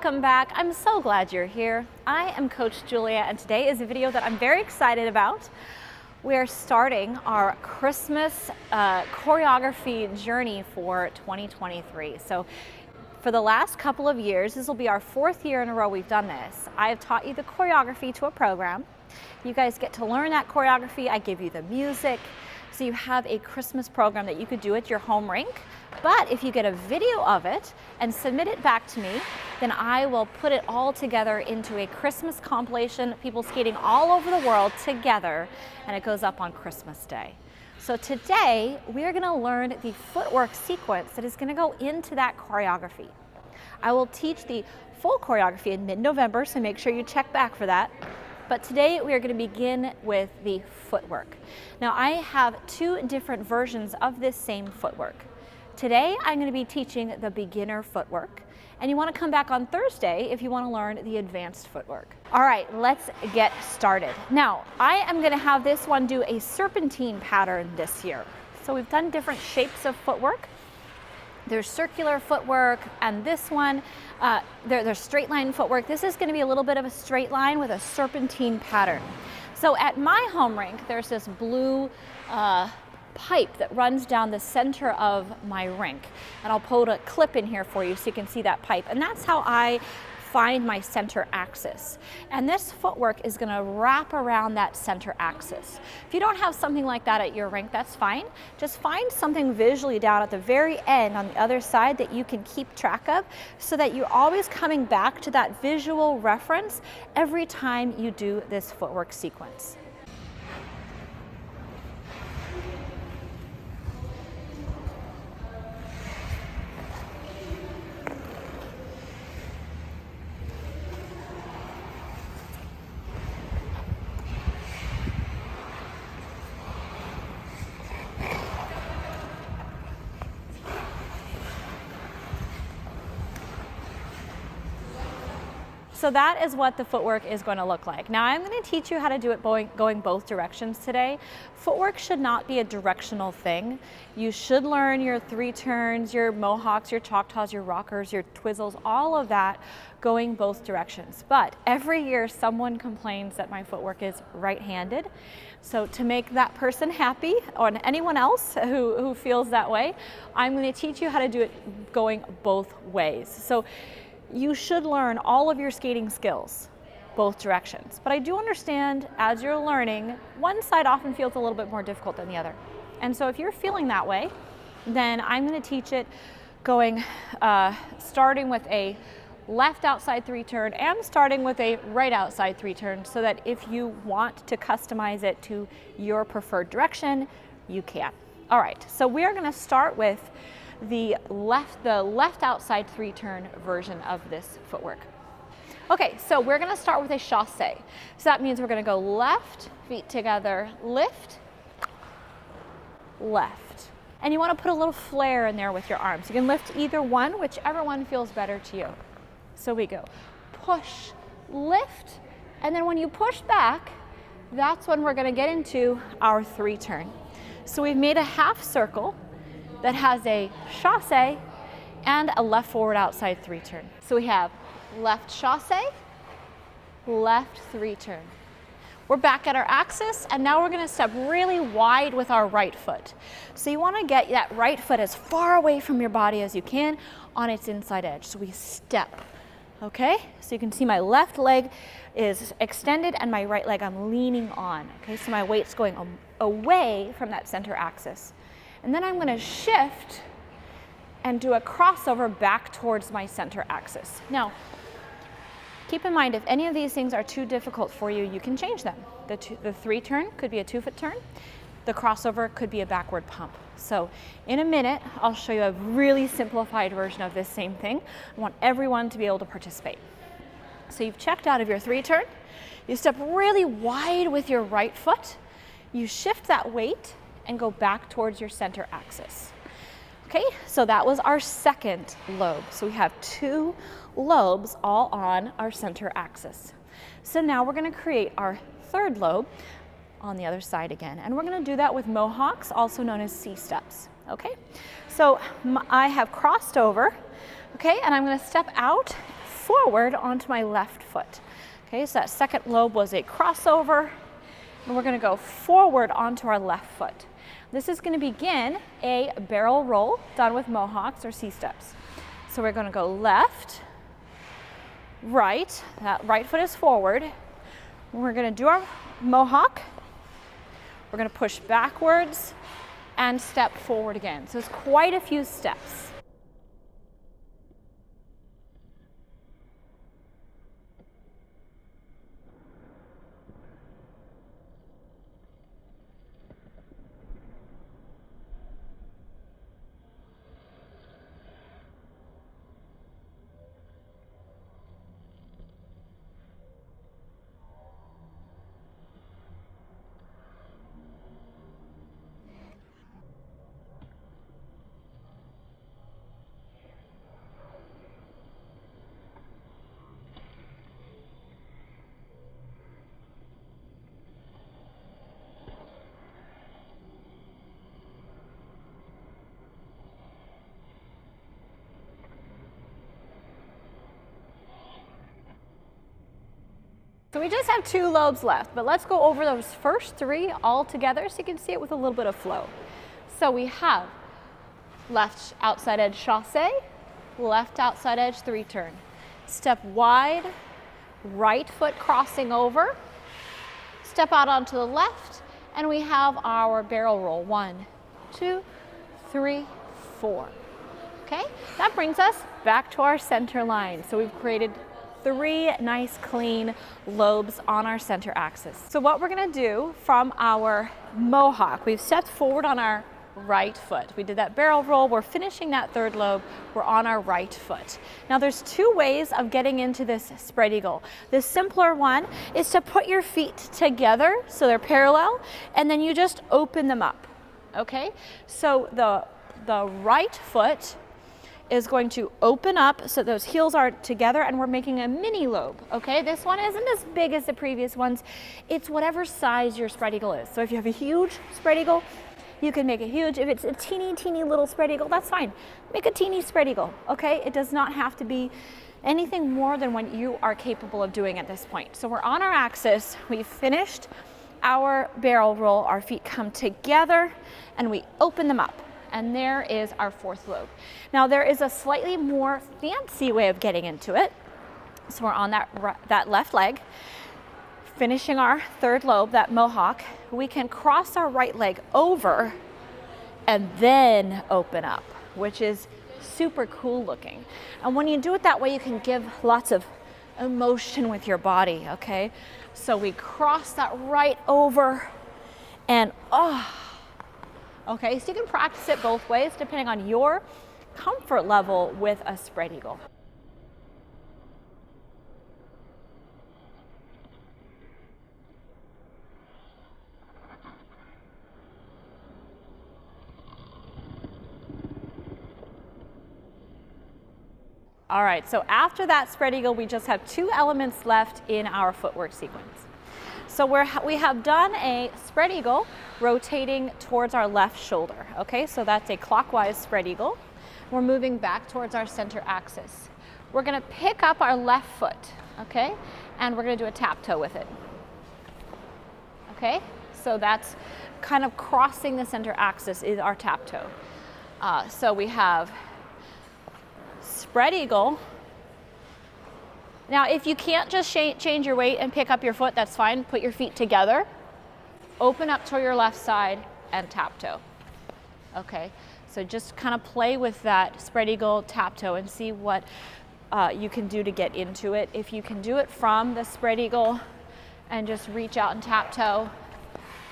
Welcome back. I'm so glad you're here. I am Coach Julia, and today is a video that I'm very excited about. We are starting our Christmas choreography journey for 2023. So for the last couple of years, this will be our fourth year in a row we've done this. I have taught you the choreography to a program. You guys get to learn that choreography. I give you the music. So you have a Christmas program that you could do at your home rink. But if you get a video of it and submit it back to me, then I will put it all together into a Christmas compilation, people skating all over the world together, and it goes up on Christmas Day. So today, we are gonna learn the footwork sequence that is gonna go into that choreography. I will teach the full choreography in mid-November, so make sure you check back for that. But today we are going to begin with the footwork. Now I have two different versions of this same footwork. Today I'm going to be teaching the beginner footwork, and you want to come back on Thursday if you want to learn the advanced footwork. All right, let's get started. Now I am going to have this one do a serpentine pattern this year. So we've done different shapes of footwork. There's circular footwork, and this one, there's straight line footwork. This is going to be a little bit of a straight line with a serpentine pattern. So at my home rink, there's this blue pipe that runs down the center of my rink. And I'll put a clip in here for you so you can see that pipe. And that's how I find my center axis. And this footwork is going to wrap around that center axis. If you don't have something like that at your rink, that's fine. Just find something visually down at the very end on the other side that you can keep track of, so that you're always coming back to that visual reference every time you do this footwork sequence. So that is what the footwork is going to look like. Now I'm going to teach you how to do it going both directions today. Footwork should not be a directional thing. You should learn your three turns, your mohawks, your choctaws, your rockers, your twizzles, all of that going both directions. But every year someone complains that my footwork is right-handed. So to make that person happy, or anyone else who feels that way, I'm going to teach you how to do it going both ways. So you should learn all of your skating skills, both directions. But I do understand, as you're learning, one side often feels a little bit more difficult than the other. And so if you're feeling that way, then I'm going to teach it going, starting with a left outside three turn and starting with a right outside three turn, so that if you want to customize it to your preferred direction, you can. All right, so we are going to start with the left outside three turn version of this footwork. Okay, so we're going to start with a chasse. So that means we're going to go left, feet together, lift, left. And you want to put a little flare in there with your arms. You can lift either one, whichever one feels better to you. So we go push, lift, and then when you push back, that's when we're going to get into our three turn. So we've made a half circle that has a chasse and a left forward outside three turn. So we have left chasse, left three turn. We're back at our axis, and now we're going to step really wide with our right foot. So you want to get that right foot as far away from your body as you can on its inside edge. So we step, okay? So you can see my left leg is extended and my right leg I'm leaning on, okay? So my weight's going away from that center axis. And then I'm going to shift and do a crossover back towards my center axis. Now, keep in mind, if any of these things are too difficult for you, you can change them. The three turn could be a 2-foot turn. The crossover could be a backward pump. So in a minute, I'll show you a really simplified version of this same thing. I want everyone to be able to participate. So you've checked out of your three turn. You step really wide with your right foot. You shift that weight and go back towards your center axis. Okay, so that was our second lobe. So we have two lobes all on our center axis. So now we're going to create our third lobe on the other side again. And we're going to do that with mohawks, also known as C-steps. Okay, so I have crossed over, okay, and I'm going to step out forward onto my left foot. Okay, so that second lobe was a crossover, and we're gonna go forward onto our left foot. This is gonna begin a barrel roll done with mohawks or C-steps. So we're gonna go left, right, that right foot is forward. We're gonna do our mohawk. We're gonna push backwards and step forward again. So it's quite a few steps. So we just have 2 lobes left, but let's go over those first 3 all together so you can see it with a little bit of flow. So we have left outside edge chassé, left outside edge 3-turn. Step wide, right foot crossing over, step out onto the left, and we have our barrel roll. 1, 2, 3, 4. Okay, that brings us back to our center line. So we've created 3 nice clean lobes on our center axis. So what we're gonna do from our mohawk, we've stepped forward on our right foot. We did that barrel roll, we're finishing that 3rd lobe, we're on our right foot. Now there's 2 ways of getting into this spread eagle. The simpler one is to put your feet together so they're parallel, and then you just open them up, okay? So the right foot is going to open up so those heels are together and we're making a mini lobe, okay? This one isn't as big as the previous ones. It's whatever size your spread eagle is. So if you have a huge spread eagle, you can make it huge. If it's a teeny little spread eagle, that's fine. Make a teeny spread eagle, okay? It does not have to be anything more than what you are capable of doing at this point. So we're on our axis, we've finished our barrel roll, our feet come together and we open them up. And there is our 4th lobe. Now there is a slightly more fancy way of getting into it. So we're on that left leg, finishing our 3rd lobe, that mohawk. We can cross our right leg over and then open up, which is super cool looking. And when you do it that way, you can give lots of emotion with your body, okay? So we cross that right over and okay, so you can practice it both ways depending on your comfort level with a spread eagle. All right, so after that spread eagle, we just have 2 elements left in our footwork sequence. So we have done a spread eagle rotating towards our left shoulder, okay? So that's a clockwise spread eagle. We're moving back towards our center axis. We're gonna pick up our left foot, okay? And we're gonna do a tap toe with it, okay? So that's kind of crossing the center axis is our tap toe. So we have spread eagle. Now, if you can't just change your weight and pick up your foot, that's fine. Put your feet together, open up to your left side, and tap toe. Okay, so just kind of play with that spread eagle, tap toe, and see what you can do to get into it. If you can do it from the spread eagle and just reach out and tap toe,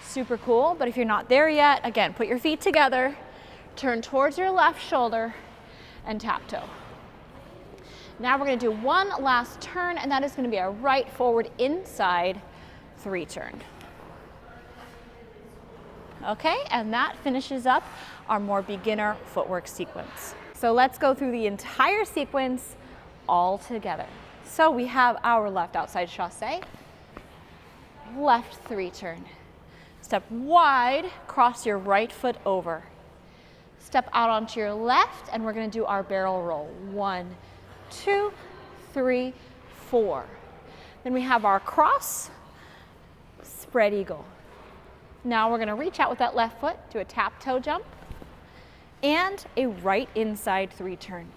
super cool. But if you're not there yet, again, put your feet together, turn towards your left shoulder, and tap toe. Now we're going to do one last turn, and that is going to be a right forward inside 3-turn. Okay, and that finishes up our more beginner footwork sequence. So let's go through the entire sequence all together. So we have our left outside chassé, left 3-turn. Step wide, cross your right foot over. Step out onto your left, and we're going to do our barrel roll. 1, 2, 3, 4. Then we have our cross, spread eagle. Now we're gonna reach out with that left foot, do a tap toe jump, and a right inside 3 turn.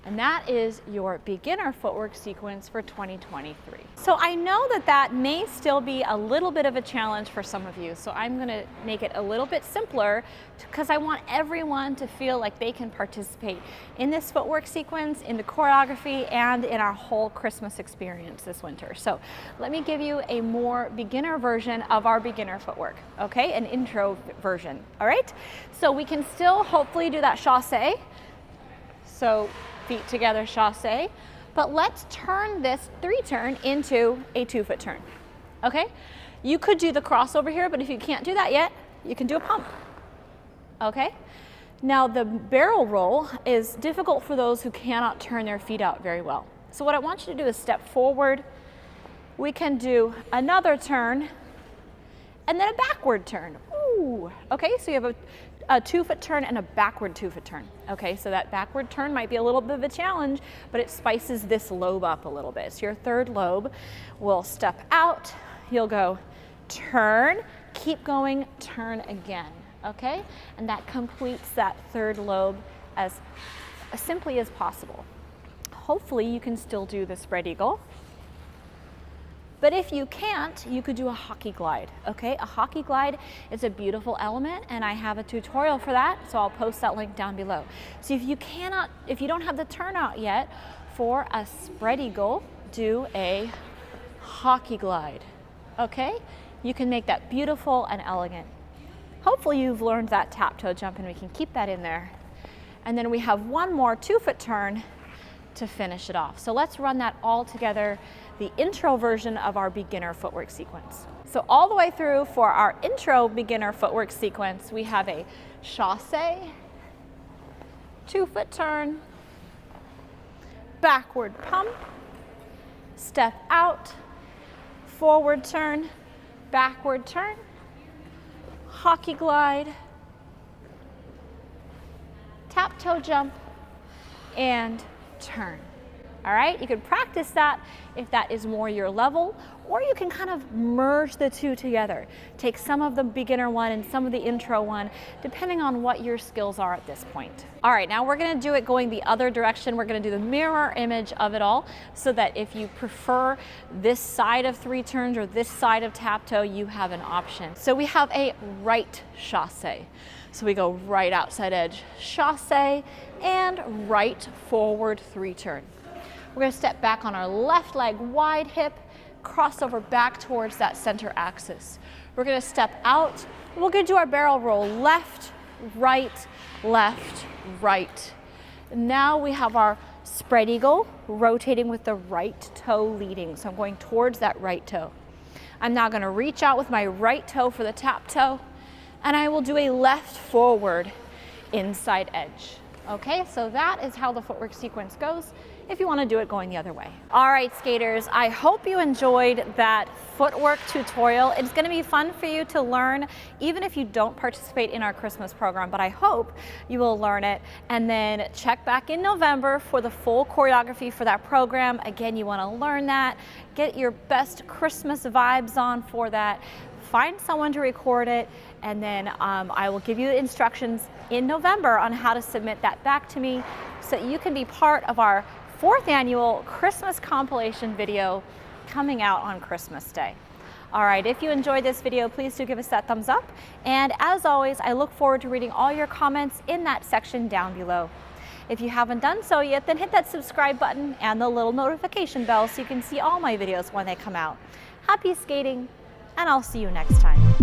And that is your beginner footwork sequence for 2023. So I know that that may still be a little bit of a challenge for some of you. So I'm gonna make it a little bit simpler because I want everyone to feel like they can participate in this footwork sequence, in the choreography, and in our whole Christmas experience this winter. So let me give you a more beginner version of our beginner footwork, okay? An intro version, all right? So we can still hopefully do that chassé. So feet together, chassé, but let's turn this 3 turn into a 2-foot turn, okay? You could do the crossover here, but if you can't do that yet, you can do a pump, okay? Now the barrel roll is difficult for those who cannot turn their feet out very well. So what I want you to do is step forward. We can do another turn and then a backward turn. Ooh, okay, so you have a 2-foot turn and a backward 2-foot turn. Okay, so that backward turn might be a little bit of a challenge, but it spices this lobe up a little bit. So your third lobe will step out, you'll go turn, keep going, turn again, okay? And that completes that third lobe as simply as possible. Hopefully you can still do the spread eagle. But if you can't, you could do a hockey glide, okay? A hockey glide is a beautiful element, and I have a tutorial for that, so I'll post that link down below. So if you don't have the turnout yet for a spread eagle, do a hockey glide, okay? You can make that beautiful and elegant. Hopefully you've learned that tap toe jump, and we can keep that in there. And then we have one more 2-foot turn to finish it off. So let's run that all together, the intro version of our beginner footwork sequence. So all the way through for our intro beginner footwork sequence, we have a chassé, 2-foot turn, backward pump, step out, forward turn, backward turn, hockey glide, tap toe jump, and turn. All right, you can practice that if that is more your level, or you can kind of merge the two together. Take some of the beginner one and some of the intro one, depending on what your skills are at this point. All right, now we're gonna do it going the other direction. We're gonna do the mirror image of it all, so that if you prefer this side of 3 turns or this side of tap toe, you have an option. So we have a right chassé. So we go right outside edge chassé and right forward 3 turn. We're gonna step back on our left leg, wide hip, cross over back towards that center axis. We're gonna step out, and we're gonna do our barrel roll, left, right, left, right. Now we have our spread eagle, rotating with the right toe leading. So I'm going towards that right toe. I'm now gonna reach out with my right toe for the tap toe, and I will do a left forward inside edge. Okay, so that is how the footwork sequence goes if you want to do it going the other way. All right, skaters, I hope you enjoyed that footwork tutorial. It's going to be fun for you to learn, even if you don't participate in our Christmas program, but I hope you will learn it. And then check back in November for the full choreography for that program. Again, you want to learn that, get your best Christmas vibes on for that. Find someone to record it, and then I will give you the instructions in November on how to submit that back to me so that you can be part of our 4th annual Christmas compilation video coming out on Christmas Day. All right, if you enjoyed this video, please do give us that thumbs up. And as always, I look forward to reading all your comments in that section down below. If you haven't done so yet, then hit that subscribe button and the little notification bell so you can see all my videos when they come out. Happy skating, and I'll see you next time.